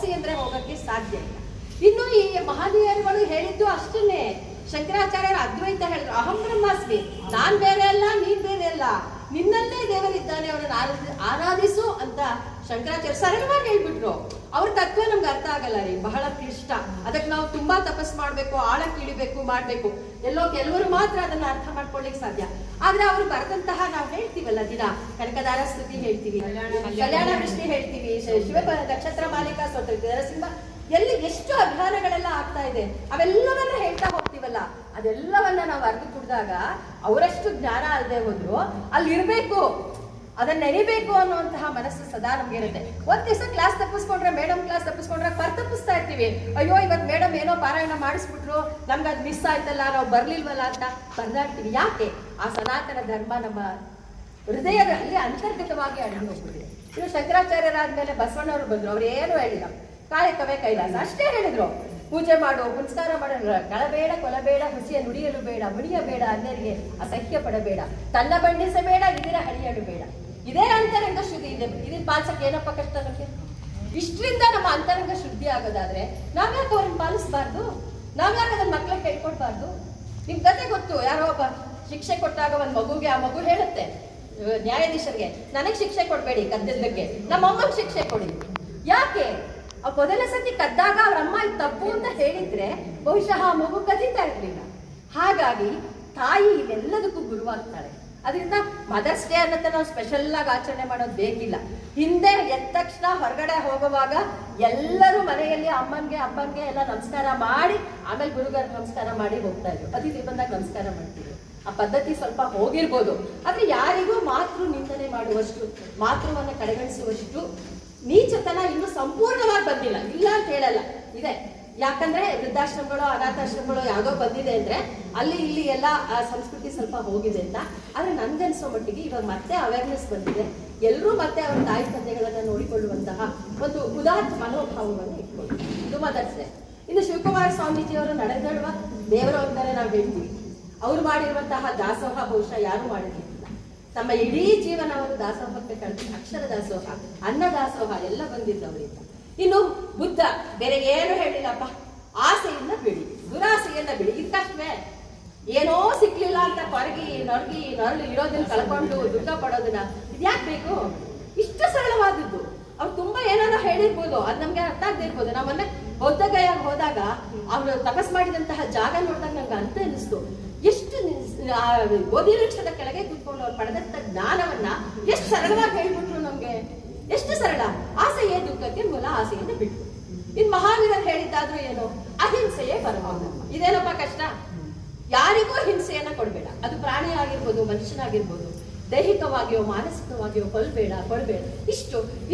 ಬಯಸಿ ಅಂದ್ರೆ ಹೋಗಕ್ಕೆ ಸಾಧ್ಯ ಇಲ್ಲ. ಇನ್ನು ಈ ಮಹಾದೇವರುಗಳು ಹೇಳಿದ್ದು ಅಷ್ಟನ್ನೇ. ಶಂಕರಾಚಾರ್ಯರ ಅದ್ವೈತ ಹೇಳಿದ್ರು, ಅಹಂ ಬ್ರಹ್ಮಾಸ್ಮಿ, ನಾನ್ ಬೇರೆ ಅಲ್ಲ, ನೀನ್ ಬೇರೆ ಅಲ್ಲ, ನಿನ್ನಲ್ಲೇ ದೇವರಿದ್ದಾನೆ, ಅವರನ್ನು ಆರಾಧಿಸು ಅಂತ ಶಂಕರಾಚಾರ್ಯ ಸರಳವಾಗಿ ಹೇಳ್ಬಿಟ್ರು. ಅವ್ರ ತತ್ವ ನಮ್ಗೆ ಅರ್ಥ ಆಗಲ್ಲ ರೀ, ಬಹಳ ಕ್ಲಿಷ್ಟ. ಅದಕ್ಕೆ ನಾವು ತುಂಬಾ ತಪಸ್ ಮಾಡ್ಬೇಕು, ಆಳಕ್ಕೆ ಇಳಿಬೇಕು, ಮಾಡ್ಬೇಕು. ಎಲ್ಲೋ ಕೆಲವರು ಮಾತ್ರ ಅದನ್ನ ಅರ್ಥ ಮಾಡ್ಕೊಳ್ಳಿಕ್ ಸಾಧ್ಯ. ಆದ್ರೆ ಅವ್ರು ಬರೆದಂತಹ ನಾವು ಹೇಳ್ತೀವಲ್ಲ ದಿನ ಕನಕದಾರ ಸ್ತುತಿ ಹೇಳ್ತೀವಿ, ಕಲ್ಯಾಣ ವೃಷ್ಟಿ ಹೇಳ್ತೀವಿ, ಶಿವ ನಕ್ಷತ್ರ ಮಾಲಿಕಾ ಸ್ತೋತ್ರ, ನರಸಿಂಹ, ಎಲ್ಲಿ ಎಷ್ಟು ಅಭಿಯಾನಗಳೆಲ್ಲ ಆಗ್ತಾ ಇದೆ, ಅವೆಲ್ಲವನ್ನ ಹೇಳ್ತಾ ಹೋಗ್ತೀವಲ್ಲ, ಅದೆಲ್ಲವನ್ನ ನಾವು ಅರ್ಧ ಕುಡ್ದಾಗ ಅವರಷ್ಟು ಜ್ಞಾನ ಅಲ್ಲದೆ ಹೋದ್ರು ಅಲ್ಲಿ ಇರ್ಬೇಕು, ಅದನ್ನ ನೆನಿಬೇಕು ಅನ್ನುವಂತಹ ಮನಸ್ಸು ಸದಾ ನಮ್ಗೆ ಇರುತ್ತೆ. ಒಂದ್ ದಿವಸ ಕ್ಲಾಸ್ ತಪ್ಪಿಸ್ಕೊಂಡ್ರೆ, ಮೇಡಮ್ ಕ್ಲಾಸ್ ತಪ್ಪಿಸ್ಕೊಂಡ್ರೆ ತಪ್ಪಿಸ್ತಾ ಇರ್ತೀವಿ. ಅಯ್ಯೋ ಇವತ್ತು ಮೇಡಮ್ ಏನೋ ಪಾರಾಯಣ ಮಾಡಿಸ್ಬಿಟ್ರು, ನಮ್ಗೆ ಅದು ಮಿಸ್ ಆಯ್ತಲ್ಲ, ನಾವು ಬರ್ಲಿಲ್ವಲ್ಲ ಅಂತ ಪರದಾಡ್ತೀವಿ. ಯಾಕೆ? ಆ ಸನಾತನ ಧರ್ಮ ನಮ್ಮ ಹೃದಯದಲ್ಲಿ ಅಂತರ್ಗತವಾಗಿ ಅಡಗಿ ಹೋಗ್ಬಿಟ್ಟಿದೆ. ಇನ್ನು ಶಂಕರಾಚಾರ್ಯರಾದ್ಮೇಲೆ ಬಸವಣ್ಣವರು ಬಂದ್ರು, ಅವ್ರು ಏನು ಹೇಳಿಲ್ಲ, ಕಾಯಕವೇ ಕೈಲಾಸ ಅಷ್ಟೇ ಹೇಳಿದ್ರು. ಪೂಜೆ ಮಾಡು, ಪುನಸ್ಕಾರ ಮಾಡಿದ್ರ, ಕಳಬೇಡ, ಕೊಲಬೇಡ, ಹುಸಿಯ ನುಡಿಯಲು ಬೇಡ, ಮುಡಿಯಬೇಡ, ಅನ್ಯರಿಗೆ ಅಸಹ್ಯ ಪಡಬೇಡ, ತನ್ನ ಬಣ್ಣಿಸಬೇಡ, ಇದರ ಹಳಿಯಲು ಬೇಡ. ಇದೇ ಅಂತರಂಗ ಶುದ್ಧಿ ಇದೆ. ಇದನ್ನ ಪಾಲಿಸಕ್ಕೆ ಏನಪ್ಪ ಕಷ್ಟ ನಮಗೆ? ಇಷ್ಟರಿಂದ ನಮ್ಮ ಅಂತರಂಗ ಶುದ್ಧಿ ಆಗೋದಾದ್ರೆ ನಾವ್ಯಾಕೆ ಅವ್ರನ್ನ ಪಾಲಿಸಬಾರ್ದು? ನಾವ್ಯಾಕೆ ಅದನ್ನ ಮಕ್ಳಿಗೆ ಹೇಳ್ಕೊಡ್ಬಾರ್ದು? ನಿಮ್ ಕತೆ ಗೊತ್ತು, ಯಾರೋ ಒಬ್ಬ ಶಿಕ್ಷೆ ಕೊಟ್ಟಾಗ ಒಂದ್ ಮಗುಗೆ, ಆ ಮಗು ಹೇಳುತ್ತೆ ನ್ಯಾಯಾಧೀಶರಿಗೆ, ನನಗ್ ಶಿಕ್ಷೆ ಕೊಡ್ಬೇಡಿ ಕದ್ದದ್ದಕ್ಕೆ, ನಮ್ಮ ಅಮ್ಮನ ಶಿಕ್ಷೆ ಕೊಡಿ. ಯಾಕೆ? ಆ ಮೊದಲ ಸತಿ ಕದ್ದಾಗ ಅವ್ರ ಅಮ್ಮ ಇದು ತಪ್ಪು ಅಂತ ಹೇಳಿದ್ರೆ ಬಹುಶಃ ಆ ಮಗು ಕದೀತಾ ಇರ್ಲಿಲ್ಲ. ಹಾಗಾಗಿ ತಾಯಿ ಇವೆಲ್ಲದಕ್ಕೂ ಗುರುವಾಗ್ತಾಳೆ. ಅದರಿಂದ ಮದರ್ಸ್ ಡೇ ಅನ್ನತ್ತೆ ನಾವು ಸ್ಪೆಷಲ್ ಆಗಿ ಆಚರಣೆ ಮಾಡೋದು ಬೇಕಿಲ್ಲ. ಹಿಂದೆ ಎದ್ದ ತಕ್ಷಣ ಹೊರಗಡೆ ಹೋಗುವಾಗ ಎಲ್ಲರೂ ಮನೆಯಲ್ಲಿ ಅಮ್ಮನ್ಗೆ ಎಲ್ಲ ನಮಸ್ಕಾರ ಮಾಡಿ ಆಮೇಲೆ ಗುರುಗಾರ ನಮಸ್ಕಾರ ಮಾಡಿ ಹೋಗ್ತಾ ಇದ್ರು. ಅತಿಥಿ ಬಂದಾಗ ನಮಸ್ಕಾರ ಮಾಡ್ತಿದ್ರು. ಆ ಪದ್ಧತಿ ಸ್ವಲ್ಪ ಹೋಗಿರ್ಬೋದು, ಆದ್ರೆ ಯಾರಿಗೂ ಮಾತೃ ನಿಂದನೆ ಮಾಡುವಷ್ಟು, ಮಾತೃವನ್ನ ಕಡೆಗಣಿಸುವಷ್ಟು ನೀಚತನ ಇನ್ನು ಸಂಪೂರ್ಣವಾಗಿ ಬಂದಿಲ್ಲ. ಇಲ್ಲ ಅಂತ ಹೇಳಲ್ಲ, ಇದೆ. ಯಾಕಂದ್ರೆ ವೃದ್ಧಾಶ್ರಮಗಳು, ಅನಾಥಾಶ್ರಮಗಳು ಯಾವ್ದೋ ಬಂದಿದೆ ಅಂದ್ರೆ ಅಲ್ಲಿ ಇಲ್ಲಿ ಎಲ್ಲ ಸಂಸ್ಕೃತಿ ಸ್ವಲ್ಪ ಹೋಗಿದೆ ಅಂತ. ಆದ್ರೆ ನನ್ಗನ್ಸೋ ಮಟ್ಟಿಗೆ ಇವಾಗ ಮತ್ತೆ ಅವೇರ್ನೆಸ್ ಬಂದಿದೆ. ಎಲ್ಲರೂ ಮತ್ತೆ ಅವರ ತಾಯಿ ತಂದೆಗಳನ್ನ ನೋಡಿಕೊಳ್ಳುವಂತಹ ಒಂದು ಉದಾತ್ತ ಮನೋಭಾವವನ್ನು ಇಟ್ಕೊಂಡು ಇದು ಮದರ್ಸ್. ಇನ್ನು ಶಿವಕುಮಾರ ಸ್ವಾಮೀಜಿಯವರು ನಡೆದಾಡುವ ದೇವರು ಅಂತಾನೆ ನಾವು ಹೇಳ್ತೀವಿ. ಅವ್ರು ಮಾಡಿರುವಂತಹ ದಾಸೋಹ ಬಹುಶಃ ಯಾರು ಮಾಡಿರ್ಲಿಲ್ಲ. ತಮ್ಮ ಇಡೀ ಜೀವನವನ್ನು ದಾಸೋಹಕ್ಕೆ ಕಳೆದು ಅಕ್ಷರ ದಾಸೋಹ, ಅನ್ನ ದಾಸೋಹ ಎಲ್ಲ ಬಂದಿದ್ದವರಿಂದ. ಇನ್ನು ಬುದ್ಧ ಬೇರೆ ಏನು ಹೇಳಿಲ್ಲಪ್ಪ, ಆಸೆಯಿಂದ ಬಿಡಿ, ದುರಾಸೆಯನ್ನ ಬಿಡಿ. ಇದಕ್ಕಷ್ಟೇ, ಏನೋ ಸಿಕ್ಲಿಲ್ಲ ಅಂತ ಕೊರಗಿ ನರಳು ಇರೋದನ್ನ ಕಳ್ಕೊಂಡು ದುಃಖ ಪಡೋದನ್ನ ಇದ್ಯಾಕೆ ಬೇಕು? ಇಷ್ಟು ಸರಳವಾದದ್ದು. ಅವ್ರು ತುಂಬಾ ಏನಾದ್ರು ಹೇಳಿರ್ಬೋದು, ಅದು ನಮ್ಗೆ ಅರ್ಥ ಆಗದೆ ಇರ್ಬೋದು. ನಮ್ಮನ್ನ ಬೌದ್ಧ ಗಯಾಗ ಹೋದಾಗ ಅವ್ರು ತಪಸ್ ಮಾಡಿದಂತಹ ಜಾಗ ನೋಡಿದಾಗ ನಂಗೆ ಅಂತ ಅನಿಸ್ತು, ಎಷ್ಟು ಗೋಧಿ ವೃಕ್ಷದ ಕೆಳಗೆ ಕೂತ್ಕೊಂಡು ಅವ್ರು ಪಡೆದಂತ ಜ್ಞಾನವನ್ನ ಎಷ್ಟು ಸರಳವಾಗಿ ಹೇಳ್ಬಿಟ್ರು ನಮ್ಗೆ. ಎಷ್ಟು ಸರಳ. ಆಸೆಯೇ ದುಃಖಕ್ಕೆ ಮೂಲ, ಆಸೆಯನ್ನು ಬಿಟ್ಟು. ಇನ್ ಮಹಾವೀರರು ಹೇಳಿದ್ದಾದ್ರೂ ಏನು? ಅಹಿಂಸೆಯೇ ಪರಮಾಧರ್ಮ. ಇದೇನಪ್ಪ ಕಷ್ಟ? ಯಾರಿಗೂ ಹಿಂಸೆಯನ್ನ ಕೊಡ್ಬೇಡ. ಅದು ಪ್ರಾಣಿ ಆಗಿರ್ಬೋದು, ಮನುಷ್ಯನಾಗಿರ್ಬೋದು, ದೈಹಿಕವಾಗಿಯೋ ಮಾನಸಿಕವಾಗಿಯೋ ಕೊಡಬೇಡ.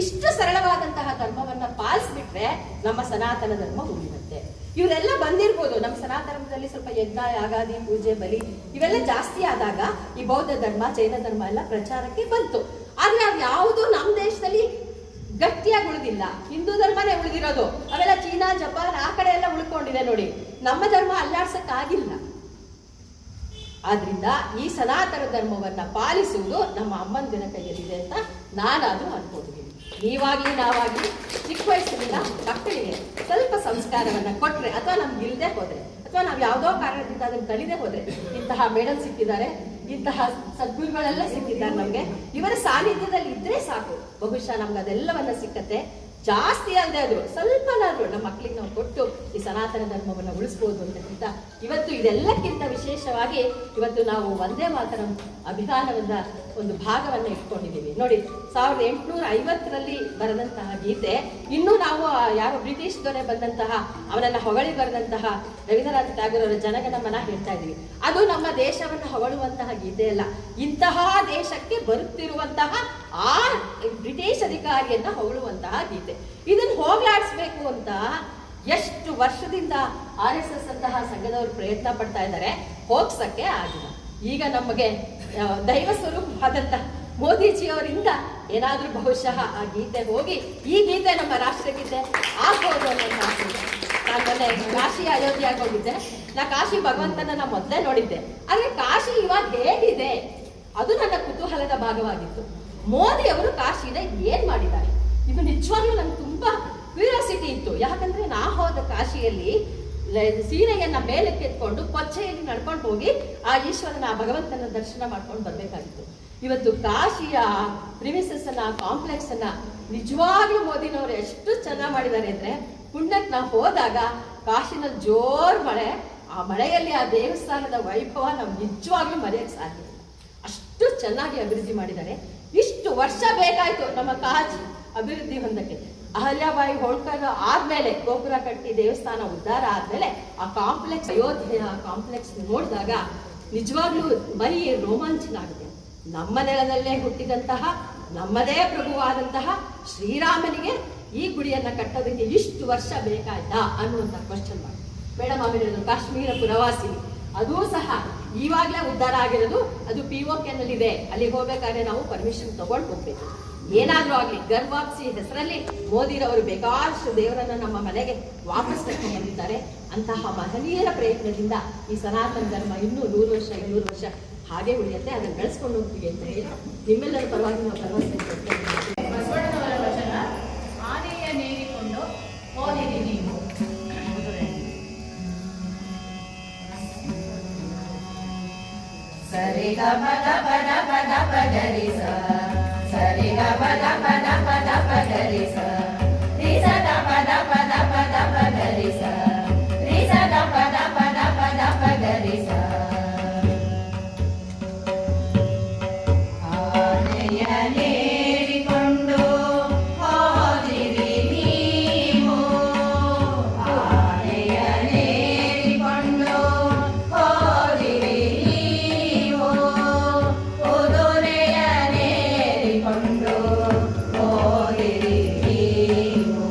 ಇಷ್ಟು ಸರಳವಾದಂತಹ ಧರ್ಮವನ್ನ ಪಾಲಿಸ್ಬಿಟ್ರೆ ನಮ್ಮ ಸನಾತನ ಧರ್ಮ ಉಳಿಯುತ್ತೆ. ಇವರೆಲ್ಲ ಬಂದಿರ್ಬೋದು. ನಮ್ಮ ಸನಾತನದಲ್ಲಿ ಸ್ವಲ್ಪ ಯಜ್ಞ, ಯಾಗಾದಿ, ಪೂಜೆ, ಬಲಿ ಇವೆಲ್ಲ ಜಾಸ್ತಿ ಆದಾಗ ಈ ಬೌದ್ಧ ಧರ್ಮ, ಜೈನ ಧರ್ಮ ಎಲ್ಲ ಪ್ರಚಾರಕ್ಕೆ ಬಂತು. ಆದ್ರೆ ಅದು ಯಾವುದು ನಮ್ಮ ದೇಶದಲ್ಲಿ ಗಟ್ಟಿಯಾಗಿ ಉಳಿದಿಲ್ಲ. ಹಿಂದೂ ಧರ್ಮನೇ ಉಳಿದಿರೋದು. ಅವೆಲ್ಲ ಚೀನಾ, ಜಪಾನ್ ಆ ಕಡೆ ಎಲ್ಲ ಉಳ್ಕೊಂಡಿದೆ ನೋಡಿ. ನಮ್ಮ ಧರ್ಮ ಅಲ್ಲಾಡ್ಸಕ್ ಆಗಿಲ್ಲ. ಆದ್ರಿಂದ ಈ ಸನಾತನ ಧರ್ಮವನ್ನ ಪಾಲಿಸುವುದು ನಮ್ಮ ಅಮ್ಮನ ದಿನ ಕೈಯಲ್ಲಿದೆ ಅಂತ ನಾನಾದ್ರೂ ಅನ್ಕೊಂಡಿದ್ದೀನಿ. ನೀವಾಗ್ಲಿ ನಾವಾಗ್ಲಿ ಚಿಕ್ಕ ವಯಸ್ಸಿನಿಂದ ಮಕ್ಕಳಿಗೆ ಸ್ವಲ್ಪ ಸಂಸ್ಕಾರವನ್ನ ಕೊಟ್ರೆ, ಅಥವಾ ನಮ್ಗೆ ಇಲ್ಲದೆ ಹೋದ್ರೆ, ಅಥವಾ ನಾವು ಯಾವುದೋ ಕಾರಣದಿಂದ ಅದನ್ನು ಕಲಿದೆ ಹೋದ್ರೆ, ಇಂತಹ ಮೇಡಮ್ ಸಿಕ್ಕಿದ್ದಾರೆ, ಇಂತಹ ಸದ್ಗುರುಗಳೆಲ್ಲ ಸಿಕ್ಕಿದ್ದಾರೆ ನಮ್ಗೆ, ಇವರ ಸಾನ್ನಿಧ್ಯದಲ್ಲಿ ಇದ್ರೆ ಸಾಕು, ಬಹುಶಃ ನಮ್ಗೆ ಅದೆಲ್ಲವನ್ನ ಸಿಕ್ಕತ್ತೆ. ಜಾಸ್ತಿ ಆಗದೆ ಆದ್ರು ಸ್ವಲ್ಪನಾದ್ರೂ ನಮ್ಮ ಮಕ್ಕಳಿಗೆ ನಾವು ಕೊಟ್ಟು ಈ ಸನಾತನ ಧರ್ಮವನ್ನು ಉಳಿಸ್ಬೋದು ಅಂತ ಇವತ್ತು ಇದೆಲ್ಲಕ್ಕಿಂತ ವಿಶೇಷವಾಗಿ ಇವತ್ತು ನಾವು ವಂದೇ ಮಾತರಂ ಅಭಿಯಾನದ ಒಂದು ಭಾಗವನ್ನು ಇಟ್ಕೊಂಡಿದ್ದೀವಿ ನೋಡಿ. 1850ರಲ್ಲಿ ಬರೆದಂತಹ ಗೀತೆ ಇನ್ನೂ ನಾವು ಯಾರೋ ಬ್ರಿಟಿಷ್ ದೊರೆ ಬಂದಂತಹ ಅವನನ್ನ ಹೊಗಳಿ ಬರೆದಂತಹ ರವೀಂದ್ರನಾಥ ಟ್ಯಾಗೋರ್ ಅವರ ಜನಗಣಮನ ಹೇಳ್ತಾ ಇದೀವಿ. ಅದು ನಮ್ಮ ದೇಶವನ್ನು ಹೊಗಳುವಂತಹ ಗೀತೆ ಅಲ್ಲ, ಇಂತಹ ದೇಶಕ್ಕೆ ಬರುತ್ತಿರುವಂತಹ ಆ ಬ್ರಿಟಿಷ್ ಅಧಿಕಾರಿಯನ್ನ ಹೊಗಳುವಂತಹ ಗೀತೆ. ಇದನ್ನು ಹೋಗ್ಲಾಡಿಸ್ಬೇಕು ಅಂತ ಎಷ್ಟು ವರ್ಷದಿಂದ RSS ಅಂತಹ ಸಂಘದವರು ಪ್ರಯತ್ನ ಪಡ್ತಾ ಇದ್ದಾರೆ, ಹೋಗ್ಸಕ್ಕೆ ಆಗಿಲ್ಲ. ಈಗ ನಮಗೆ ದೈವ ಸ್ವರೂಪವಾದಂತಹ ಮೋದಿಜಿಯವರಿಂದ ಏನಾದ್ರೂ ಬಹುಶಃ ಆ ಗೀತೆ ಹೋಗಿ ಈ ಗೀತೆ ನಮ್ಮ ರಾಷ್ಟ್ರಗೀತೆ ಆಗ್ಬೋದು ಅನ್ನೋ ಆಸೆ. ನಾನು ಮೊನ್ನೆ ಕಾಶಿ ಅಯೋಧ್ಯೆಗೆ ಹೋಗಿದ್ದೆ. ನಾ ಕಾಶಿ ಭಗವಂತನ ಮೊದಲೇ ನೋಡಿದ್ದೆ, ಆದ್ರೆ ಕಾಶಿ ಇವಾಗ ಹೇಗಿದೆ ಅದು ನನ್ನ ಕುತೂಹಲದ ಭಾಗವಾಗಿತ್ತು. ಮೋದಿ ಅವರು ಕಾಶಿನ ಏನ್ ಮಾಡಿದ್ದಾರೆ ಇದು ನಿಜವಾಗ್ಲೂ ನಂಗೆ ತುಂಬಾ ಕ್ಯೂರಿಯಾಸಿಟಿ ಇತ್ತು. ಯಾಕಂದ್ರೆ ನಾ ಹೋದ ಕಾಶಿಯಲ್ಲಿ ಸೀರೆಯನ್ನ ಮೇಲಕ್ಕೆತ್ಕೊಂಡು ಕೊಚ್ಚೆಯಲ್ಲಿ ನಡ್ಕೊಂಡು ಹೋಗಿ ಆ ಈಶ್ವರನ ಆ ಭಗವಂತನ ದರ್ಶನ ಮಾಡ್ಕೊಂಡು ಬರ್ಬೇಕಾಗಿತ್ತು. ಇವತ್ತು ಕಾಶಿಯ ಪ್ರಿಮಿಸಸ್ ಅನ್ನ ಕಾಂಪ್ಲೆಕ್ಸ್ ಅನ್ನ ನಿಜವಾಗ್ಲೂ ಮೋದಿನವರು ಎಷ್ಟು ಚೆನ್ನಾಗಿ ಮಾಡಿದ್ದಾರೆ ಅಂದ್ರೆ, ಪುಣ್ಯಕ್ಕೆ ನಾವು ಹೋದಾಗ ಕಾಶಿನಲ್ಲಿ ಜೋರ್ ಮಳೆ, ಆ ಮಳೆಯಲ್ಲಿ ಆ ದೇವಸ್ಥಾನದ ವೈಭವ ನಾವು ನಿಜವಾಗ್ಲೂ ಮರೆಯಕ್ಕೆ ಸಾಧ್ಯ ಇಲ್ಲ. ಅಷ್ಟು ಚೆನ್ನಾಗಿ ಅಭಿವೃದ್ಧಿ ಮಾಡಿದ್ದಾರೆ. ಇಷ್ಟು ವರ್ಷ ಬೇಕಾಯ್ತು ನಮ್ಮ ಕಾಶಿ ಅಭಿವೃದ್ಧಿ ಹೊಂದಕ್ಕೆ. ಅಹಲ್ಯಾಬಾಯಿ ಹೋಳ್ಕರ್ ಆದ್ಮೇಲೆ ಗೋಪುರ ಕಟ್ಟಿ ದೇವಸ್ಥಾನ ಉದ್ಧಾರ ಆದ್ಮೇಲೆ ಆ ಕಾಂಪ್ಲೆಕ್ಸ್, ಅಯೋಧ್ಯೆಯ ಕಾಂಪ್ಲೆಕ್ಸ್ ನೋಡಿದಾಗ ನಿಜವಾಗ್ಲೂ ಮೈ ರೋಮಾಂಚನ ಆಗುತ್ತೆ. ನಮ್ಮ ನೆಲದಲ್ಲೇ ಹುಟ್ಟಿದಂತಹ ನಮ್ಮದೇ ಪ್ರಭುವಾದಂತಹ ಶ್ರೀರಾಮನಿಗೆ ಈ ಗುಡಿಯನ್ನ ಕಟ್ಟೋದಕ್ಕೆ ಇಷ್ಟು ವರ್ಷ ಬೇಕಾಯ್ತಾ ಅನ್ನುವಂಥ ಕ್ವಶನ್ ಮಾಡಿ. ಮೇಡಮ್ ಆಮೇಲೆ ಕಾಶ್ಮೀರ ಪುರವಾಸಿನಿ, ಅದೂ ಸಹ ಇವಾಗಲೇ ಉದ್ಧಾರ ಆಗಿರೋದು. ಅದು POK ನಲ್ಲಿದೆ. ಅಲ್ಲಿಗೆ ಹೋಗ್ಬೇಕಾದ್ರೆ ನಾವು ಪರ್ಮಿಷನ್ ತಗೊಂಡು ಹೋಗ್ಬೇಕು. ಏನಾದ್ರೂ ಆಗ್ಲಿ, ಗರ್ಭಾಪ್ಸಿ ಹೆಸರಲ್ಲಿ ಮೋದಿರವರು ಬೇಕಾದಷ್ಟು ದೇವರನ್ನ ನಮ್ಮ ಮನೆಗೆ ವಾಪಸ್ ಕರ್ಕೊಂಡು ಬಂದಿದ್ದಾರೆ. ಅಂತಹ ಮಹನೀಯರ ಪ್ರಯತ್ನದಿಂದ ಈ ಸನಾತನ ಧರ್ಮ ಇನ್ನೂ 100 ವರ್ಷ 200 ವರ್ಷ ಹಾಗೆ ಉಳಿಯುತ್ತೆ. ಅದನ್ನು ಬೆಳೆಸ್ಕೊಂಡು ಹೋಗ್ತೀವಿ ಅಂತ ಹೇಳಿ ನಿಮ್ಮೆಲ್ಲರ ಪರವಾಗಿ ನಾವು ಭರವಸೆ ಕೊಡ್ತೇವೆ. ಬಸವಣ್ಣನವರ ವಚನ, ಆನೆಯ ನೇರಿಕೊಂಡು ಹೋದಿರಿ ನೀವು. ಸರಿ ಗ ಪದ ಪದ ಪದ ಪಗರಿ ಸ, ಸರಿ ಗ ಪದ ಪದ ಪದ ಪಗರಿ ಸ, ರಿ ಸ ದ ಪದ ಪದ ಪದ ಪಗರಿ ಸ, ರಿ ಸ ದ ಪದ ಪದ ಪದ ಪಗರಿ ಸ. ಆನೆಯ ನೇರಿಕೊಂಡು ಹೋದಿರಿ ನೀವು, ಆನೆಯ ನೇರಿಕೊಂಡು ಹೋದಿರಿ ನೀವು, ಕುದುರೆಯ ನೇರಿಕೊಂಡು ಹೋದಿರಿ ನೀವು.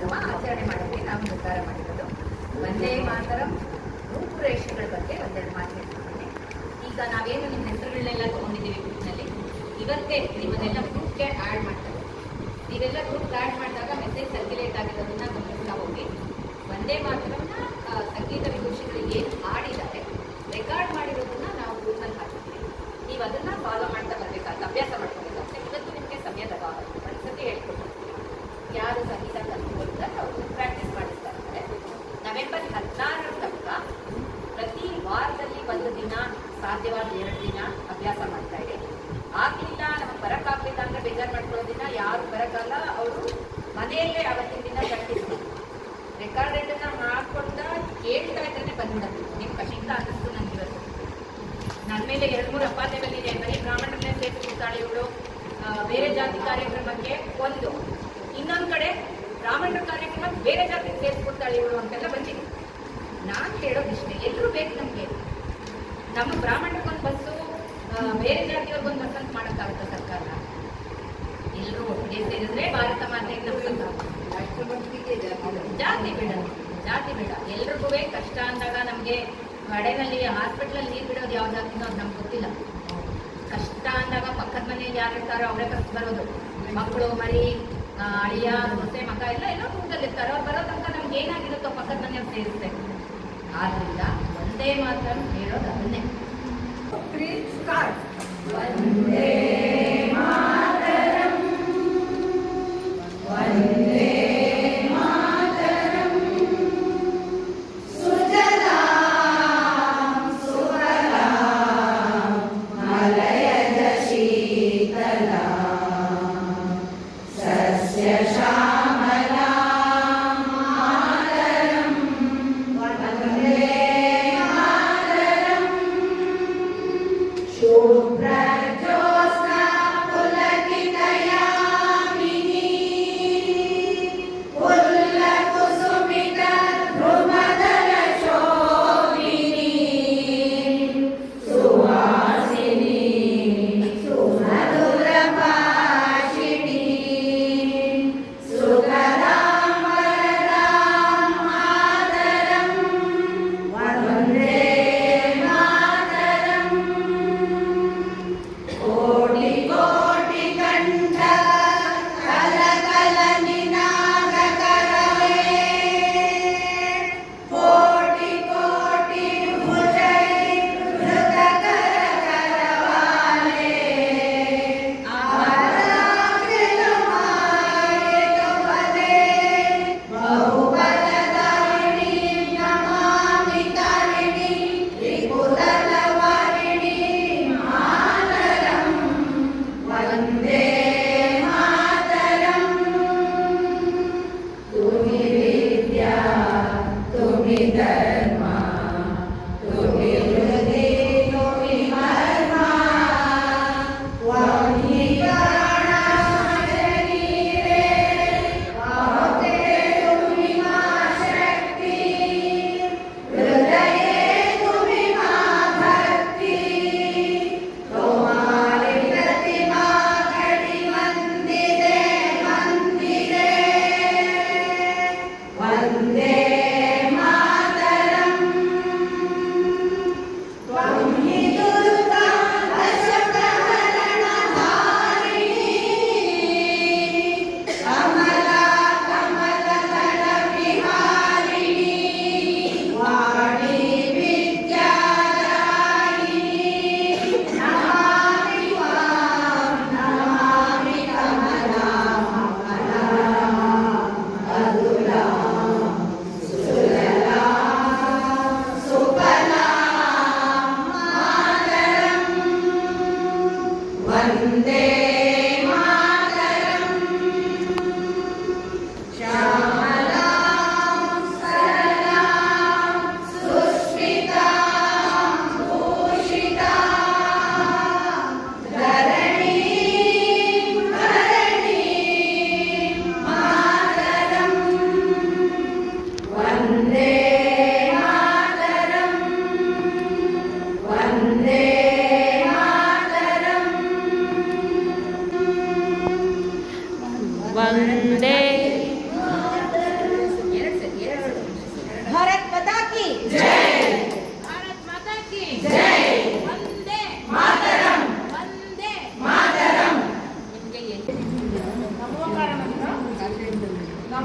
ದಿನೋತ್ಸವ ಆಚರಣೆ ಮಾಡೋಕ್ಕೆ ನಾವು ನಿರ್ಧಾರ ಮಾಡಿರೋದು. ವಂದೇ ಮಾತರಂ ರೂಪುರೇಷೆಗಳ ಬಗ್ಗೆ ಒಂದೆರಡು ಮಾತು ಹೇಳ್ತಿದ್ದೀನಿ. ಈಗ ನಾವೇನು ನಿಮ್ಮ ಹೆಸರುಗಳನ್ನೆಲ್ಲ ತೊಗೊಂಡಿದ್ದೀವಿ ಗ್ರೂಪ್ನಲ್ಲಿ, ಇವತ್ತೇ ನಿಮ್ಮನ್ನೆಲ್ಲ ಗ್ರೂಪ್ಗೆ ಆ್ಯಡ್ ಮಾಡ್ತಾರೆ. ನೀವೆಲ್ಲ ಗ್ರೂಪ್ಗೆ ಆ್ಯಡ್ ಮಾಡಿದಾಗ ಮೆಸೇಜ್ ಸರ್ಕ್ಯುಲೇಟ್ ಆಗಿರೋದನ್ನ ಗಮನಿಸ್ತಾ ಹೋಗಿ. ವಂದೇ ಮಾತರಮ್ನ ಸಂಗೀತ ವಿದೂಷಿಗಳು ಏನು ಹಾಡಿದ್ದಾರೆ ರೆಕಾರ್ಡ್ ಮಾಡಿರೋದನ್ನ ನಾವು ಗ್ರೂಪ್ನಲ್ಲಿ ಹಾಕಿದ್ದೀವಿ. ನೀವು ಅದನ್ನು ಫಾಲೋ ಮಾಡ್ತಾ ಬರಬೇಕಾಗುತ್ತೆ, ಅಭ್ಯಾಸ ಮಾಡ್ಕೋಬೇಕಾಗುತ್ತೆ. ಇವತ್ತು ನಿಮಗೆ ಸಮಯದ ಅಭಾವ, ಒಂದ್ಸತಿ ಹೇಳ್ಕೊಡ್ತೀವಿ. ಯಾರು ಸಂಗೀತ ಕಲ್ತ್ಕೊಳ್ತಾರೆ ಅವ್ರನ್ನ ಪ್ರಾಕ್ಟೀಸ್ ಮಾಡಿಸ್ತಾ ಇರ್ತಾರೆ. ನವೆಂಬರ್ 16 ತನಕ ಪ್ರತಿ ವಾರದಲ್ಲಿ ಒಂದು ದಿನ, ಸಾಧ್ಯವಾದ 2 ದಿನ ಅಭ್ಯಾಸ ಮಾಡ್ತಾ ಇದೆ. ಆಗಲಿಲ್ಲ, ನಮಗೆ ಬರೋಕ್ಕಾಗಲಿಲ್ಲ ಅಂದರೆ ಬೇಜಾರು ಮಾಡ್ಕೊಳ್ಳೋದಿನ, ಯಾರು ಬರೋಕ್ಕಲ್ಲ ಅವರು ಮನೆಯಲ್ಲೇ ಅವತ್ತಿನ ದಿನ ಪ್ರಾಕ್ಟೀಸ್ ಮಾಡಿ ರೆಕಾರ್ಡೆಡನ್ನು ಮಾಡ್ಕೊಳ್ತಾ ಕೇಳ್ತಾ ಇದ್ರೆ ಬಂದ್ಬಿಡುತ್ತೆ. ನಿಮ್ಮ ಕಷ್ಟ ಅನ್ನಿಸ್ತು ನನಗಿರೋದು. ನನ್ನ ಮೇಲೆ 2-3 ಅಪಾತೆ ಬಂದಿದೆ. ಬರೀ ಬ್ರಾಹ್ಮಣರನ್ನೇ ಸೇರಿಸ್ಬಿಡ್ತಾಳೆ ಇವಳು, ಬೇರೆ ಜಾತಿ ಕಾರ್ಯಕ್ರಮಕ್ಕೆ ಒಂದು, ಇನ್ನೊಂದು ಕಡೆ ಬ್ರಾಹ್ಮಣರ ಕಾರ್ಯಕ್ರಮ ಬೇರೆ ಜಾತಿ ಸೇರಿಸ್ಬಿಡ್ತಾಳೆ ಇವಳು ಅಂತೆಲ್ಲ ಬಂದಿದೆ. ನಾನು ಹೇಳೋದಿಷ್ಟೇ, ಎಲ್ಲರೂ ಬೇಕು ನಮಗೆ. ನಮ್ಮ ಬ್ರಾಹ್ಮಣರಿಗೊಂದು ಬಸ್ಸು, ಬೇರೆ ಜಾತಿಯವ್ರಿಗೊಂದು ಬಸ್ ಅಂತ ಮಾಡೋಕ್ಕಾಗುತ್ತೆ ಸರ್ಕಾರ? ಎಲ್ಲರೂ ಒಟ್ಟಿಗೆ ಸೇರಿದ್ರೆ ಭಾರತ ಮಾತೆಗೆ ನಮ್ಮ ಜಾತಿ ಬೇಡ, ಜಾತಿ ಬೇಡ. ಎಲ್ರಿಗೂ ಕಷ್ಟ ಅಂದಾಗ ನಮಗೆ ಕಡೆನಲ್ಲಿ ಹಾಸ್ಪಿಟ್ಲಲ್ಲಿ ನೀರು ಬಿಡೋದು ಯಾವ ಜಾತಿನೋ ಅದು ನಮ್ಗೆ ಗೊತ್ತಿಲ್ಲ. ಕಷ್ಟ ಅಂದಾಗ ಪಕ್ಕದ ಮನೆಯಲ್ಲಿ ಯಾರು ಇರ್ತಾರೋ ಅವರೇ ಕಷ್ಟ ಬರೋದು. ಮಕ್ಕಳು, ಮರಿ, ಅಳಿಯ, ಸೊಸೆ, ಮಗ ಎಲ್ಲ ಕೂದಲಿರ್ತಾರೆ. ಅವ್ರು ಬರೋ ತನಕ ನಮ್ಗೆ ಏನಾಗಿರುತ್ತೋ ಪಕ್ಕದ ಮನೆಯವ್ರು ಸೇರಿಸ್ಬೇಕು. ಆದ್ರಿಂದ ಒಂದೇ ಮಾತ್ರ ಹೇಳೋದು ಅದನ್ನೇ. ವಂದೇ ಮಾತರಂ, ವಂದೇ ಮಾತರಂ, ಸುಜಲಾಂ ಸುಫಲಾಂ ಮಲಯಜ ಶೀತಲಾಂ ಸಸ್ಯ ಶ್ಯಾಮಲಾಂ ಮಾತರಂ, ವಂದೇ ಮಾತರಂ, ಶುಭ್ರಜ್ಯೋತ್ಸ್ನಾ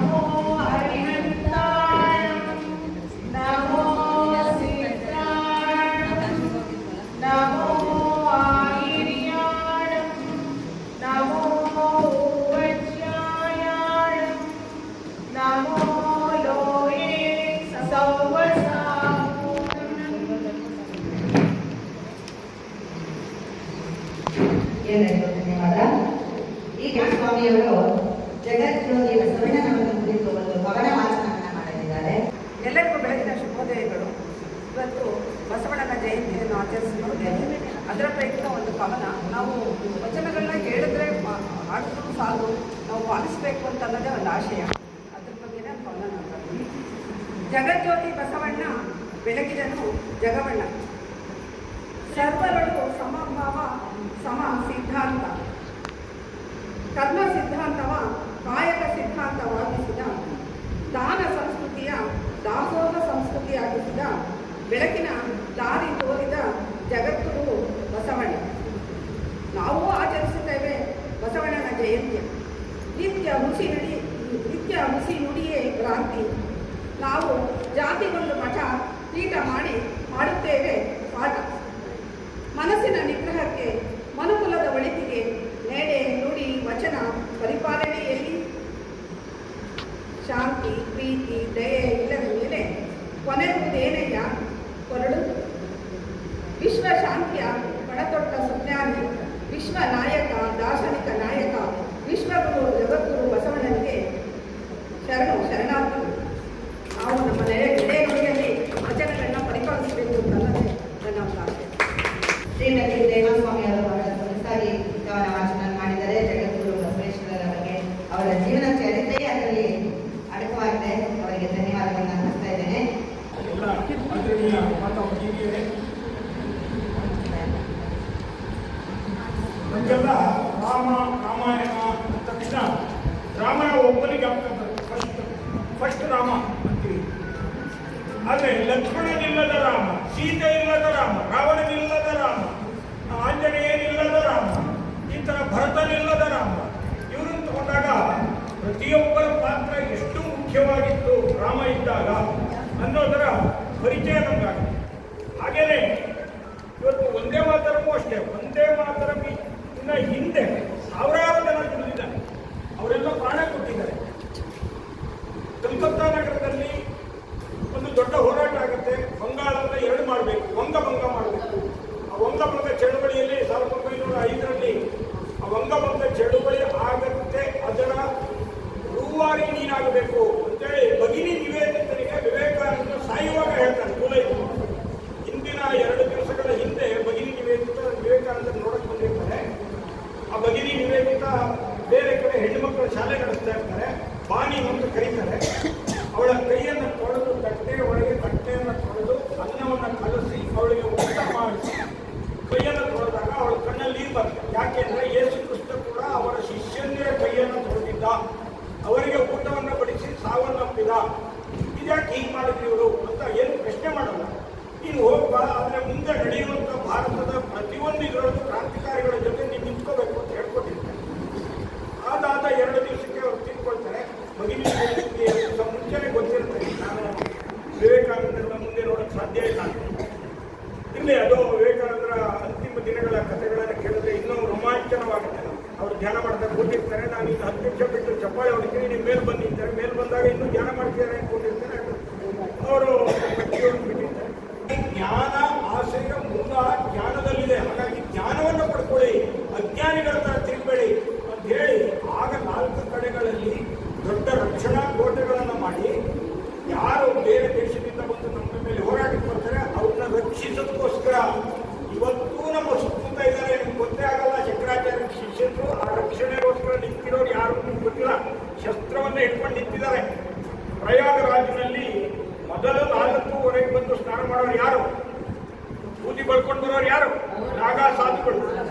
ನಮೋ ಹರಿಹಂತಾಯ ನಮೋ ಸಿದ್ಧಾಯ ನಮೋ ಆಹಿರ್ಯಾಯ ನಮೋ ಉಪಜ್ಯಾಯ ನಮೋ ಲೋಯೇ ಸೌವಸಾಮು. ಎಲ್ಲರಿಗೂ ಧನ್ಯವಾದ. ಈಗ ಸ್ವಾಮಿಯವರು ಜಗಜ್ಯೋತಿ ಬಸವಣ್ಣನವರನ್ನು ಕುರಿತು ಒಂದು ಕವನ ವಾಚನವನ್ನು ಮಾಡಲಿದ್ದಾರೆ. ಎಲ್ಲರಿಗೂ ಬೆಳಗಿನ ಶುಭೋದಯಗಳು. ಇವತ್ತು ಬಸವಣ್ಣನ ಜಯಂತಿಯನ್ನು ಆಚರಿಸುತ್ತಿದ್ದೇವೆ. ಅದರ ಪ್ರಯುಕ್ತ ಒಂದು ಕವನ. ನಾವು ವಚನಗಳನ್ನ ಹೇಳಿದ್ರೆ ಹಾಡಿದ್ರು ಸಾಲು, ನಾವು ಪಾಲಿಸಬೇಕು ಅಂತ ಅನ್ನೋದೇ ಒಂದು ಆಶಯ. ಅದ್ರ ಬಗ್ಗೆನೇ ಒಂದು ಕವನ ನೋಡ್ತೀವಿ. ಜಗಜ್ಯೋತಿ ಬಸವಣ್ಣ ಬೆಳಗಿದನು ಜಗವಣ್ಣ, ಸರ್ವರಳು ಸಮಭಾವ ಸಮ ಸಿದ್ಧಾಂತ, ಕರ್ಮ ಸಿದ್ಧಾಂತವ ಕಾಯಕ ಸಿದ್ಧಾಂತವಾಗಿಸಿದ, ದಾನ ಸಂಸ್ಕೃತಿಯ ದಾಸೋಹ ಸಂಸ್ಕೃತಿಯಾಗಿಸಿದ, ಬೆಳಕಿನ ದಾರಿ ತೋರಿದ ಜಗದ್ಗುರು ಬಸವಣ್ಣ. ನಾವು ಆಚರಿಸುತ್ತೇವೆ ಬಸವಣ್ಣನ ಜಯಂತಿ. ನಿತ್ಯ ಹುಸಿ ನುಡಿಯೇ ಕ್ರಾಂತಿ. ನಾವು ಜಾತಿಗೊಂದು ಮಠ ಪೀಠ ಮಾಡಿ ಮಾಡುತ್ತೇವೆ ಪಾಠ. ಮನಸ್ಸಿನ ನಿಗ್ರಹಕ್ಕೆ ಮನುಕುಲದ ಒಳಿತಿಗೆ ನೆಡೆ ನುಡಿ ವಚನ ಪರಿಪಾಲನೆಯಲ್ಲಿ ಶಾಂತಿ ಪ್ರೀತಿ ದಯೆ ಇಲ್ಲದ ಮೇಲೆ ಕೊನೆಯುವುದೇನಯ್ಯ ಕೊರಡು. ವಿಶ್ವ ಶಾಂತಿಯ ಪಣತೊಟ್ಟ ಸುಜ್ಞಾನಿ, ವಿಶ್ವ ನಾಯಕ ದಾರ್ಶನಿಕ ನಾಯಕ, ವಿಶ್ವಗುರು ಜಗದ್ಗುರು ಬಸವಣ್ಣನಿಗೆ ಶರಣಾರ್ಥಿ. ನಾವು ನಮ್ಮ ನೆರೆ ನುಡಿಯಲ್ಲಿ ವಚನಗಳನ್ನು ಪರಿಪಾಲಿಸಬೇಕು ಅನ್ನೋದೇ ನನ್ನ ಒಂದು ಆಸೆ. ಶ್ರೀಮತಿ ದೇವಸ್ವಾಮಿ ಅವರು ಬಹಳ ಸೊಗಸಾಗಿ ಕವನ ವಾಚನ ಮಾಡಿದ್ದಾರೆ. ಜಗದ್ಗುರು ಬಸವೇಶ್ವರರ ಬಗ್ಗೆ ಅವರ ಜೀವನ ಚರಿತ್ರೆಯೇ ಅದರಲ್ಲಿ ಅಡಕವಾಗಿದೆ. ಅವರಿಗೆ ಧನ್ಯವಾದಗಳನ್ನು ಅರ್ಪಿಸ್ತಾ ಇದ್ದೇನೆ. ನಮಗೆಲ್ಲ ರಾಮಾಯಣ ಅಂದ ತಕ್ಷಣ ರಾಮನ ಒಬ್ಬನಿಗೆ ಫಸ್ಟ್ ರಾಮ ಅಂತೀವಿ. ಆದರೆ ಲಕ್ಷ್ಮಣನಿಲ್ಲದ ರಾಮ, ಸೀತೆ ಇಲ್ಲದ ರಾಮ, ರಾವಣನಿಲ್ಲದ ರಾಮ, ಆಂಜನೇಯನಿಲ್ಲದ ರಾಮ, ಈ ಥರ ಭರತನಿಲ್ಲದ ರಾಮ, ಇವರನ್ನು ತಗೊಂಡಾಗ ಪ್ರತಿಯೊಬ್ಬರ ಪಾತ್ರ ಎಷ್ಟು ಮುಖ್ಯವಾಗಿತ್ತು ರಾಮ ಇದ್ದಾಗ ಅನ್ನೋದರ ಪರಿಚಯ ನಮಗಾಗಿದೆ. ಹಾಗೇನೆ ಇವತ್ತು ಒಂದೇ ಮಾತರಮೂ ಅಷ್ಟೇ. ಒಂದೇ ಮಾತರಂ ಇನ್ನ ಹಿಂದೆ ಸಾವಿರಾರು ಜನ ದುಡಿದಿದ್ದಾರೆ, ಅವರೆಲ್ಲ ಪ್ರಾಣ ಕೊಟ್ಟಿದ್ದಾರೆ. ಕಲ್ಕತ್ತಾ ನಗರದಲ್ಲಿ ಒಂದು ದೊಡ್ಡ ಹೋರಾಟ ಆಗುತ್ತೆ. ಬಂಗಾಳದ ಎರಡು ಮಾಡಬೇಕು, ವಂಗಭಂಗ ಮಾಡಬೇಕು. ಆ ವಂಗಭಂಗ ಚಳುವಳಿಯಲ್ಲಿ 1905ರಲ್ಲಿ ಆ ವಂಗಭಂಗ ಚಳುವಳಿ ಆಗತ್ತೆ. ಅದರ ರೂವಾರಿ ನೀನಾಗಬೇಕು ಅಂತೇಳಿ ಭಗಿನಿ ನಿವೇದಿತನಿಗೆ ವಿವೇಕಾನಂದ ಸಾಯುವಾಗ ಹೇಳ್ತಾರೆ. ಜುಲೈ ಹಿಂದಿನ 2 ದಿವಸಗಳ ಹಿಂದೆ ಭಗಿನಿ ನಿವೇದಿತ ವಿವೇಕಾನಂದ ನೋಡಕ್ಕೆ ಬಂದಿರ್ತಾರೆ. ಆ ಭಗಿನಿ ನಿವೇದಿತ ಬೇರೆ ಕಡೆ ಹೆಣ್ಣುಮಕ್ಕಳ ಶಾಲೆ ನಡೆಸ್ತಾ ಇರ್ತಾರೆ. ಬಾಣಿ ಅಂತ ಕರೀತಾರೆ. ಅವಳ ಕೈಯನ್ನು ತೊಳೆದು ತಟ್ಟೆ ಒಳಗೆ ತಟ್ಟೆಯನ್ನು ತೊಳೆದು ಅನ್ನವನ್ನು ಕಲಸಿ ಅವಳಿಗೆ ಊಟ ಮಾಡಿಸಿ ಕೈಯನ್ನು ತೊಳೆದಾಗ ಅವಳ ಕಣ್ಣಲ್ಲಿ ನೀರು ಬರ್ತದೆ. ಯಾಕೆಂದ್ರೆ ಯೇಸು ಕ್ರಿಸ್ತ ಕೂಡ ಅವರ ಶಿಷ್ಯಂದಿರ ಕೈಯನ್ನು ತೊಳೆದಿದ್ದ, ಅವರಿಗೆ ಊಟವನ್ನು ಬಡಿಸಿ ಸಾವನ್ನಪ್ಪಿದ. ಇದ್ಯಾಕೆ ಹೀಗೆ ಮಾಡಿದ್ರು ಇವರು ಅಂತ ಏನು ಪ್ರಶ್ನೆ ಮಾಡಲ್ಲ. ನೀನು ಹೋಗ್ಬಾ, ಆದರೆ ಮುಂದೆ ನಡೆಯುವಂಥ ಭಾರತದ ಪ್ರತಿಯೊಂದು ಇದರಲ್ಲೂ ಕ್ರಾಂತಿಕಾರಿಗಳ ಜೊತೆ ನೀವು ನಿಂತ್ಕೋಬೇಕು ಅಂತ ಹೇಳ್ಕೊಟ್ಟಿರ್ತಾರೆ. ಅದಾದ 2 ದಿವಸಕ್ಕೆ ಅವರು ತಿಳ್ಕೊಳ್ತಾರೆ. ಭಗಿನಿ ಮುಂಚೆನೆ ಗೊತ್ತಿರ್ತಾರೆ, ನಾನು ವಿವೇಕಾನಂದರ ಮುಂದೆ ನೋಡೋಕ್ಕೆ ಸಾಧ್ಯ ಇಲ್ಲ ಅಂತ. ಇಲ್ಲಿ ಅದು ವಿವೇಕಾನಂದರ ಅಂತಿಮ ದಿನಗಳ ಕಥೆಗಳನ್ನು ಕೇಳಿದ್ರೆ ಇನ್ನೂ ರೋಮಾಂಚನವಾಗುತ್ತೆ. ಅವರು ಧ್ಯಾನ ಮಾಡ್ತಾರೆ, ಕೂತಿರ್ತಾರೆ. ನಾನು ಇನ್ನು 10 ನಿಮಿಷ ಬಿಟ್ಟು ಚಪ್ಪಾಳೆ ಹೊಡಿತೀನಿ, ನೀವು ಮೇಲೆ ಬಂದಿರ್ತಾರೆ. ಮೇಲೆ ಬಂದಾಗ ಇನ್ನೂ ಧ್ಯಾನ ಮಾಡ್ತಿದ್ದಾರೆ ಅಂದ್ಕೊಂಡಿರ್ತಾರೆ. ಅವರು ಬಿಟ್ಟಿರ್ತಾರೆ. ಜ್ಞಾನ ಆಸೆಯ ಮೂಲ ಜ್ಞಾನದಲ್ಲಿದೆ. ಹಾಗಾಗಿ ಜ್ಞಾನವನ್ನು ಪಡ್ಕೊಳ್ಳಿ, ಅಜ್ಞಾನಿಗಳ ಥರ ತಿರುಗಬೇಡಿ ಅಂತ ಹೇಳಿ ಆಗ 4 ಕಡೆಗಳಲ್ಲಿ ದೊಡ್ಡ ರಕ್ಷಣಾ ಕೋಟೆಗಳನ್ನು ಮಾಡಿ ಯಾರು ಬೇರೆ ದೇಶದಿಂದ ಬಂದು ನಮ್ಮ ಮೇಲೆ ಹೋರಾಟಕ್ಕೆ ಬರ್ತಾರೆ ಅವ್ರನ್ನ ರಕ್ಷಿಸೋದಕ್ಕೋಸ್ಕರ ಇವತ್ತೂ ನಮ್ಮ ಸುತ್ತ ಇದ್ದಾರೆ. ನಿಮ್ಗೆ ಗೊತ್ತೇ ಆಗಲ್ಲ. ಶಂಕರಾಚಾರ್ಯ ಶಿಷ್ಯರು ಆ ರಕ್ಷಣೆಗೋಸ್ಕರ ನಿಂತಿರೋರು ಯಾರು ನಿಮ್ಗೆ ಗೊತ್ತಿಲ್ಲ. ಶಸ್ತ್ರವನ್ನು ಇಟ್ಕೊಂಡು ನಿಂತಿದ್ದಾರೆ. ಪ್ರಯಾಗರಾಜ್ನಲ್ಲಿ ಮೊದಲು 4:15 ಬಂದು ಸ್ನಾನ ಮಾಡೋರು ಯಾರು? ಬೂದಿ ಬಳ್ಕೊಂಡು ಬರೋರು ಯಾರು? ನಾಗಾ ಸಾಧುಗಳು.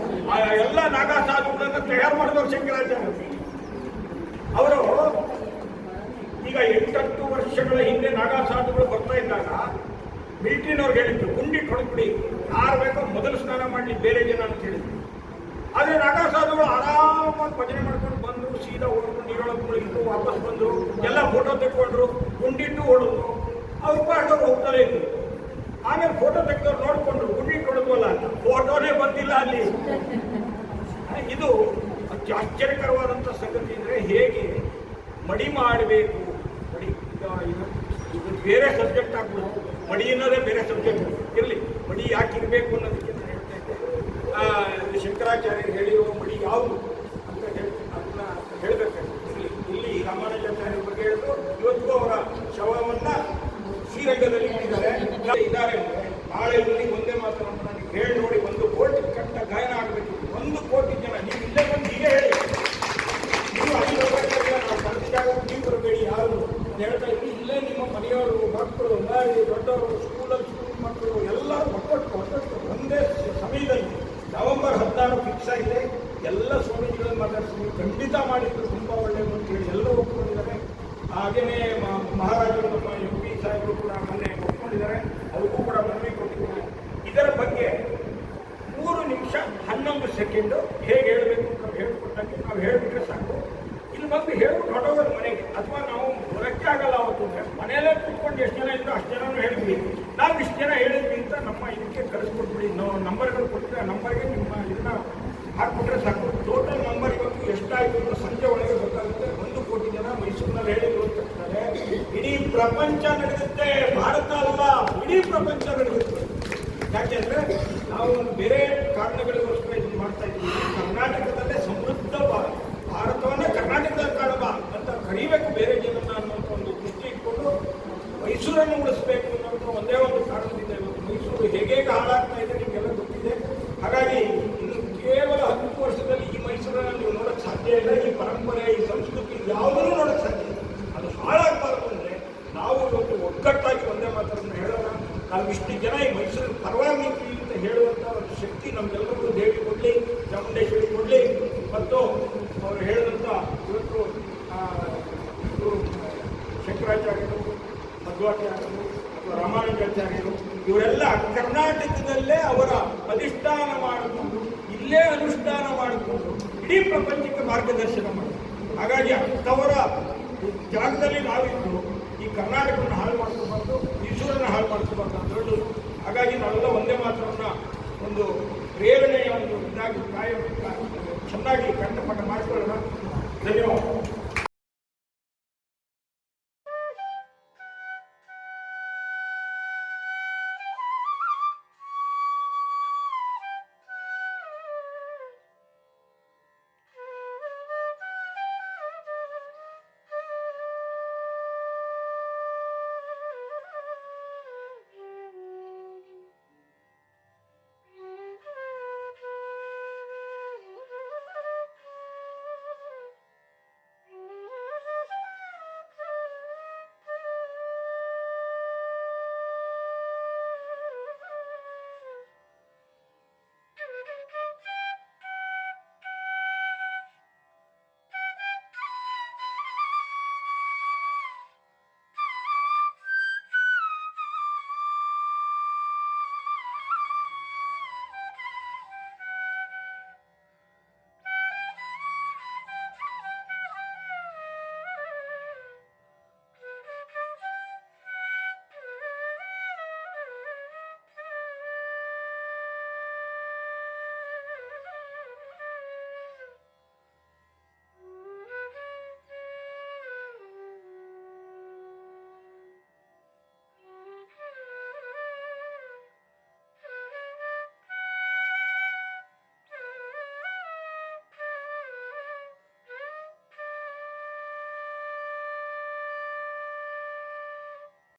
ಆ ಎಲ್ಲ ನಾಗಾ ಸಾಧುಗಳನ್ನು ತಯಾರು ಮಾಡಿದವರು ಶಂಕರಾಚಾರ್ಯರು. ಅವರು ಈಗ 8-10 ವರ್ಷಗಳ ಹಿಂದೆ ನಾಗಾ ಸಾಧುಗಳು ಬರ್ತಾ ಇದ್ದಾಗ ಮಿಲಿಟರಿನವ್ರಿಗೆ ಹೇಳಿದ್ರು, ಗುಂಡಿ ಹೊಡೆದ್ಬಿಡಿ, ಯಾರು ಬೇಕೋ ಮೊದಲು ಸ್ನಾನ ಮಾಡಲಿ ಬೇರೆ ಜನ ಅಂತ ಹೇಳಿದ್ರು. ಆದರೆ ನಾಗಾ ಸಾಧುಗಳು ಆರಾಮಾಗಿ ಭಜನೆ ಮಾಡ್ಕೊಂಡು ಬಂದರು, ಸೀದಾ ಹೋಗ್ಬಿಟ್ಟು ನೀರೊಳಗೆ ಮುಳುಗಿದ್ರು, ವಾಪಸ್ ಬಂದರು, ಎಲ್ಲ ಫೋಟೋ ತೆಕ್ಕೊಂಡ್ರು, ಗುಂಡಿಟ್ಟು ಹೊಡೆದ್ರು. ಅವ್ರು ಪಾಡ್ದವ್ರು ಹೋಗ್ತಾನೆ ಇದ್ರು. ಆಮೇಲೆ ಫೋಟೋ ತೆಗೆದವ್ರು ನೋಡ್ಕೊಂಡ್ರು, ಗುಂಡಿಟ್ಟು ಹೊಡೆದ್ವಲ್ಲ ಅಂತ, ಫೋಟೋನೇ ಬಂದಿಲ್ಲ ಅಲ್ಲಿ. ಇದು ಆಶ್ಚರ್ಯಕರವಾದಂಥ ಸಂಗತಿ ಅಂದರೆ ಹೇಗೆ ಮಡಿ ಮಾಡಬೇಕು. ಮಡಿ ಇದು ಬೇರೆ ಸಬ್ಜೆಕ್ಟ್ ಆಗ್ಬಿಡುತ್ತೆ. ಮಡಿ ಅನ್ನೋದೇ ಬೇರೆ ಸಬ್ಜೆಕ್ಟ್ ಇರಲಿ. ಮಡಿ ಯಾಕೆ ಇರಬೇಕು ಅನ್ನೋದಕ್ಕೆ ನಾನು ಹೇಳ್ತಾ ಇದ್ದೆ. ಶಂಕರಾಚಾರ್ಯರು ಹೇಳಿರೋ ಮಡಿ ಯಾವುದು ಅಂತ ಅದನ್ನ ಹೇಳಬೇಕಾಗ್ತದೆ. ಇಲ್ಲಿ ರಾಮಾನುಜಾಚಾರ್ಯರ ಬಗ್ಗೆ ಹೇಳಿದ್ರು. ಇವತ್ತಿಗೂ ಅವರ ಶವವನ್ನು ಶ್ರೀರಂಗದಲ್ಲಿ ಇದ್ದಾರೆ ಅಂದರೆ ನಾಳೆ ಇಲ್ಲಿ ಒಂದೇ ಮಾತ್ರ ನನಗೆ ಹೇಳಿ ನೋಡಿ, 1 ಕೋಟಿ ಕಟ್ಟ ಗಾಯನ ಆಗಬೇಕು. 1 ಕೋಟಿ ಜನ ನೀವು ಇಲ್ಲೇ ಬಂದು ಹೀಗೆ ಹೇಳಿ, ನೀವು ಅಲ್ಲಿ ಹೋಗಬೇಕಾಗಿಲ್ಲ, ನಾವು ಕರೆದಿದ್ದಾಗ ನೀವು ಬರಬೇಡಿ ಯಾರು ಹೇಳ್ತಾ ಇದ್ವಿ. ಇಲ್ಲೇ ನಿಮ್ಮ ಮನೆಯವರು, ಮಕ್ಕಳು, ನಾಯಿ, ದೊಡ್ಡವರು, ಸ್ಕೂಲ್ ಮಕ್ಕಳು ಎಲ್ಲರೂ ಒಟ್ಟೊಟ್ಟು ಒಂದೇ ಸಮಯದಲ್ಲಿ ನವೆಂಬರ್ 16 ಫಿಕ್ಸ್ ಆಗಿದೆ. ಎಲ್ಲ ಸ್ವಾಮೀಜಿಗಳನ್ನು ಮಾತಾಡ್ತೀವಿ, ಖಂಡಿತ ಮಾಡಿದ್ರು ತುಂಬ ಒಳ್ಳೆಯದು ಅಂತ ಹೇಳಿ ಎಲ್ಲ ಒಪ್ಕೊಂಡಿದ್ದಾರೆ. ಹಾಗೆಯೇ ಮಹಾರಾಜರು ನಮ್ಮ MP ಸಾಹೇಬರು ಕೂಡ ಮೊನ್ನೆ ಒಪ್ಕೊಂಡಿದ್ದಾರೆ. ಅವರಿಗೂ ಕೂಡ ಮನವಿ ಕೊಟ್ಟಿದ್ದಾರೆ. ಇದರ ಬಗ್ಗೆ 3 ನಿಮಿಷ 11 ಸೆಕೆಂಡು ಹೇಗೆ ಹೇಳಬೇಕು ಅಂತ ನಾವು ಹೇಳ್ಕೊಟ್ಟಂಗೆ ನಾವು ಹೇಳಿಬಿಟ್ರೆ ಸಾಕು. ಇಲ್ಲಿ ಬಂದು ಹೇಳ್ಬಿಟ್ಟು ಹೊರಟೋಗೋದು ಮನೆಗೆ, ಅಥವಾ ನಾವು ಬರೋಕ್ಕೆ ಆಗಲ್ಲ ಅವತ್ತು ಅಂದರೆ ಮನೆಯಲ್ಲೇ ಕೂತ್ಕೊಂಡು ಎಷ್ಟು ಜನ ಇದ್ರು ಅಷ್ಟು ಜನನೂ ಹೇಳಿದ್ವಿ. ನಾವು ಇಷ್ಟು ಜನ ಹೇಳಿದ್ವಿ ಅಂತ ನಮ್ಮ ಇದಕ್ಕೆ ಕಳಿಸ್ಕೊಟ್ಬಿಡಿ. ನಂಬರ್ಗಳು ಕೊಟ್ಟರೆ ಆ ನಂಬರ್ಗೆ ನಿಮ್ಮ ಇದನ್ನ ಹಾಕ್ಬಿಟ್ರೆ ಸಾಕು. ಟೋಟಲ್ ನಂಬರ್ ಇವತ್ತು ಎಷ್ಟಾಯಿತು ಅಂತ ಸಂಜೆ ಒಳಗೆ ಗೊತ್ತಾಗುತ್ತೆ. 1 ಕೋಟಿ ಜನ ಮೈಸೂರಿನಲ್ಲಿ ಹೇಳಿದ್ರು ಅಂತ ಹೇಳ್ತಾರೆ. ಇಡೀ ಪ್ರಪಂಚ ನಡೆಯುತ್ತೆ, ಭಾರತ ಅಲ್ಲ, ಇಡೀ ಪ್ರಪಂಚ ನಡೆಯುತ್ತೆ. ಯಾಕೆಂದರೆ ನಾವು ಒಂದು ಬೇರೆ ಕಾರಣಗಳಿಗೋಸ್ಕರ ಇದನ್ನು ಮಾಡ್ತಾ ಇದ್ದೀವಿ. ಕರ್ನಾಟಕದಲ್ಲೇ ಸಮೃದ್ಧ ಭಾರತವನ್ನೇ ಕರ್ನಾಟಕದಲ್ಲಿ ಕಾಣಬ ಅಂತ ಕರೀಬೇಕು ಬೇರೆ ಜನನ ಅನ್ನೋಂಥ ಒಂದು ದೃಷ್ಟಿ ಇಟ್ಕೊಂಡು ಮೈಸೂರನ್ನು ಉಳಿಸಬೇಕು ಅನ್ನೋಂಥ ಒಂದೇ ಒಂದು ಕಾರಣದಿಂದ ಇವತ್ತು ಮೈಸೂರು ಹೇಗೆ ಹಾಳಾಗ್ತಾ ಇದೆ ನಿಮಗೆಲ್ಲ ಗೊತ್ತಿದೆ. ಹಾಗಾಗಿ ಇನ್ನು ಕೇವಲ 10 ವರ್ಷದಲ್ಲಿ ಈ ಮೈಸೂರನ್ನು ನೀವು ನೋಡೋಕ್ಕೆ ಸಾಧ್ಯ ಇಲ್ಲ. ಈ ಪರಂಪರೆ, ಈ ಸಂಸ್ಕೃತಿ ಯಾವುದನ್ನೂ ನೋಡೋಕ್ಕೆ ಸಾಧ್ಯ ಇಲ್ಲ. ಅದು ಹಾಳಾಗಬಾರ್ದು ಅಂದರೆ ನಾವು ಇವತ್ತು ಒಗ್ಗಟ್ಟಾಗಿ ಒಂದೇ ಮಾತನ್ನು ಹೇಳೋಣ. ನಾವು ಇಷ್ಟು ಜನ ಈ ಮೈಸೂರಿನ ಪರವಾಗಿ ಅಂತ ಹೇಳುವಂಥ ಒಂದು ಶಕ್ತಿ ನಮಗೆಲ್ಲರಿಗೂ ದೇವಿ ಕೊಡಲಿ, ಚಾಮುಂಡೇಶ್ವರಿ ಕೊಡಲಿ. ಮತ್ತು ಅವರು ಹೇಳಿದಂಥ ಇವತ್ತು ಶಂಕರಾಚಾರ್ಯರು, ಮಧ್ವಾಚಾರ್ಯರು ಅಥವಾ ರಾಮಾನುಜಾಚಾರ್ಯರು ಇವರೆಲ್ಲ ಕರ್ನಾಟಕದಲ್ಲೇ ಅವರ ಅಧಿಷ್ಠಾನ ಮಾಡಿಕೊಂಡು ಇಲ್ಲೇ ಅನುಷ್ಠಾನ ಮಾಡಿಕೊಂಡು ಇಡೀ ಪ್ರಪಂಚಕ್ಕೆ ಮಾರ್ಗದರ್ಶನ ಮಾಡಿದ್ರು. ಹಾಗಾಗಿ ಅಂಥವರ ಜಾಗದಲ್ಲಿ ನಾವಿದ್ದು ಈ ಕರ್ನಾಟಕವನ್ನು ಹಾಳು ಮಾಡ್ಕೋಬಾರ್ದು, ಮೈಸೂರನ್ನು ಹಾಳು ಮಾಡ್ಕೋಬಾರ್ದು ಅಂತ ಹೇಳೋದು. ಹಾಗಾಗಿ ನಾವೆಲ್ಲ ಒಂದೇ ಮಾತ್ರವನ್ನು ಒಂದು ಪ್ರೇರಣೆಯ ಒಂದು ಇದಾಗಿ ಚೆನ್ನಾಗಿ ಕಂಠಪಾಠ ಮಾಡಿಕೊಳ್ಳೋಣ. ಧನ್ಯವಾದ.